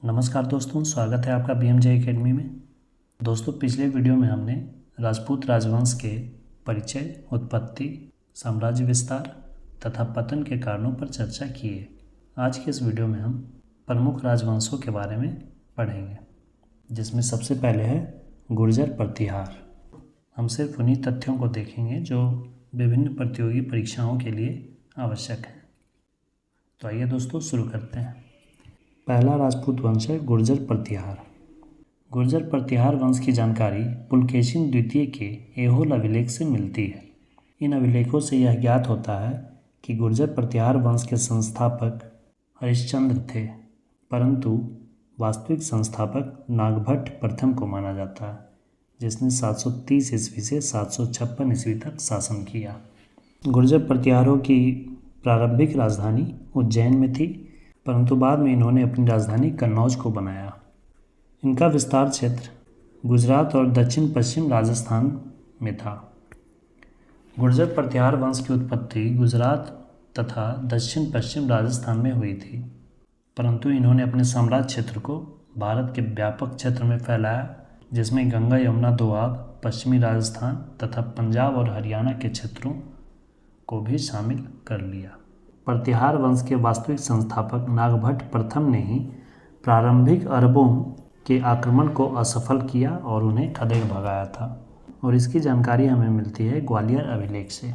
नमस्कार दोस्तों, स्वागत है आपका BMJ एकेडमी में। दोस्तों, पिछले वीडियो में हमने राजपूत राजवंश के परिचय, उत्पत्ति, साम्राज्य विस्तार तथा पतन के कारणों पर चर्चा की है। आज के इस वीडियो में हम प्रमुख राजवंशों के बारे में पढ़ेंगे, जिसमें सबसे पहले है गुर्जर प्रतिहार। हम सिर्फ उन्हीं तथ्यों को देखेंगे जो विभिन्न प्रतियोगी परीक्षाओं के लिए आवश्यक हैं। तो आइए दोस्तों, शुरू करते हैं। पहला राजपूत वंश है गुर्जर प्रतिहार। गुर्जर प्रतिहार वंश की जानकारी पुलकेशिन द्वितीय के ऐहोल अभिलेख से मिलती है। इन अभिलेखों से यह ज्ञात होता है कि गुर्जर प्रतिहार वंश के संस्थापक हरिश्चंद्र थे, परंतु वास्तविक संस्थापक नागभट्ट प्रथम को माना जाता है, जिसने 730 ईस्वी से 756 ईस्वी तक शासन किया। गुर्जर प्रतिहारों की प्रारंभिक राजधानी उज्जैन में थी, परंतु बाद में इन्होंने अपनी राजधानी कन्नौज को बनाया। इनका विस्तार क्षेत्र गुजरात और दक्षिण पश्चिम राजस्थान में था। गुर्जर प्रतिहार वंश की उत्पत्ति गुजरात तथा दक्षिण पश्चिम राजस्थान में हुई थी, परंतु इन्होंने अपने साम्राज्य क्षेत्र को भारत के व्यापक क्षेत्र में फैलाया, जिसमें गंगा यमुना दोआब, पश्चिमी राजस्थान तथा पंजाब और हरियाणा के क्षेत्रों को भी शामिल कर लिया। प्रतिहार वंश के वास्तविक संस्थापक नागभट्ट प्रथम ने ही प्रारंभिक अरबों के आक्रमण को असफल किया और उन्हें खदेड़ भगाया था, और इसकी जानकारी हमें मिलती है ग्वालियर अभिलेख से।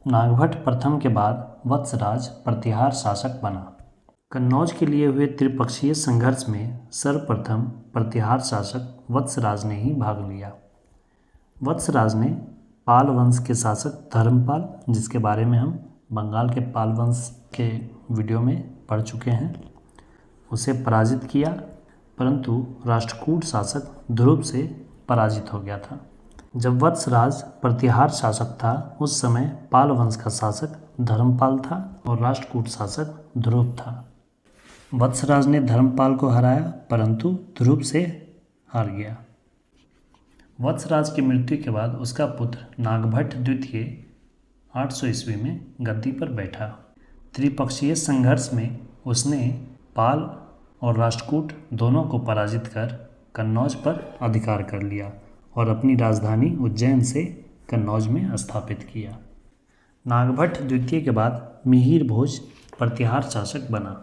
नागभट्ट प्रथम के बाद वत्सराज प्रतिहार शासक बना। कन्नौज के लिए हुए त्रिपक्षीय संघर्ष में सर्वप्रथम प्रतिहार शासक वत्सराज ने ही भाग लिया। वत्सराज ने पाल वंश के शासक धर्मपाल, जिसके बारे में हम बंगाल के पाल वंश के वीडियो में पढ़ चुके हैं, उसे पराजित किया, परंतु राष्ट्रकूट शासक ध्रुव से पराजित हो गया था। जब वत्सराज प्रतिहार शासक था, उस समय पाल वंश का शासक धर्मपाल था और राष्ट्रकूट शासक ध्रुव था। वत्सराज ने धर्मपाल को हराया, परंतु ध्रुव से हार गया। वत्सराज की मृत्यु के बाद उसका पुत्र नागभट्ट द्वितीय 800 ईस्वी में गद्दी पर बैठा। त्रिपक्षीय संघर्ष में उसने पाल और राष्ट्रकूट दोनों को पराजित कर कन्नौज पर अधिकार कर लिया और अपनी राजधानी उज्जैन से कन्नौज में स्थापित किया। नागभट्ट द्वितीय के बाद मिहिर भोज प्रतिहार शासक बना।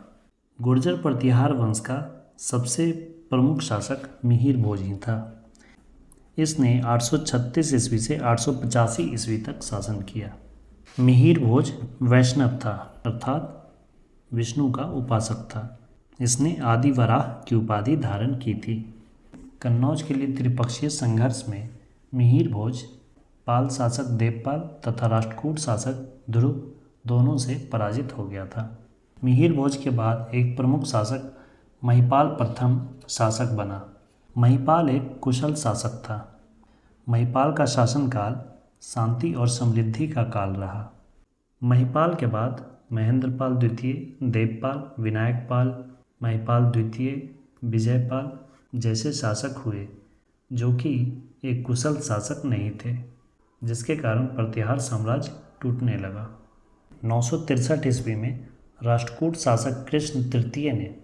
गुर्जर प्रतिहार वंश का सबसे प्रमुख शासक मिहिर भोज ही था। इसने 836 ईस्वी से 885 ईस्वी तक शासन किया। मिहिर भोज वैष्णव था, अर्थात विष्णु का उपासक था। इसने आदि वराह की उपाधि धारण की थी। कन्नौज के लिए त्रिपक्षीय संघर्ष में मिहिर भोज पाल शासक देवपाल तथा राष्ट्रकूट शासक ध्रुव दोनों से पराजित हो गया था। मिहिर भोज के बाद एक प्रमुख शासक महिपाल प्रथम शासक बना। महिपाल एक कुशल शासक था। महिपाल का शासनकाल शांति और समृद्धि का काल रहा। महिपाल के बाद महेंद्रपाल द्वितीय, देवपाल, विनायकपाल, महिपाल द्वितीय, विजयपाल जैसे शासक हुए, जो कि एक कुशल शासक नहीं थे, जिसके कारण प्रतिहार साम्राज्य टूटने लगा। 963 ईस्वी में राष्ट्रकूट शासक कृष्ण तृतीय ने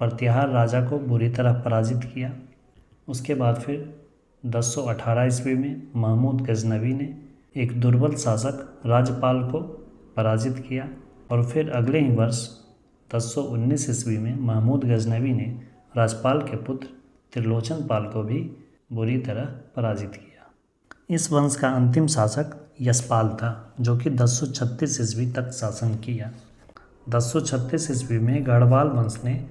प्रतिहार राजा को बुरी तरह पराजित किया। उसके बाद फिर 1018 ईस्वी में महमूद गजनवी ने एक दुर्बल शासक राजपाल को पराजित किया, और फिर अगले ही वर्ष 1019 ईस्वी में महमूद गजनवी ने राजपाल के पुत्र त्रिलोचन पाल को भी बुरी तरह पराजित किया। इस वंश का अंतिम शासक यशपाल था, जो कि 1036 ईस्वी तक शासन किया। 1036 ईस्वी में गढ़वाल वंश ने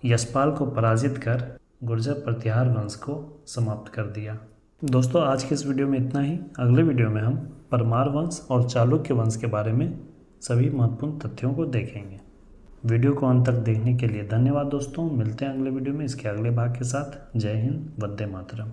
यशपाल को पराजित कर गुर्जर प्रतिहार वंश को समाप्त कर दिया। दोस्तों, आज के इस वीडियो में इतना ही। अगले वीडियो में हम परमार वंश और चालुक्य वंश के बारे में सभी महत्वपूर्ण तथ्यों को देखेंगे। वीडियो को अंत तक देखने के लिए धन्यवाद दोस्तों। मिलते हैं अगले वीडियो में इसके अगले भाग के साथ। जय हिंद, वंदे मातरम।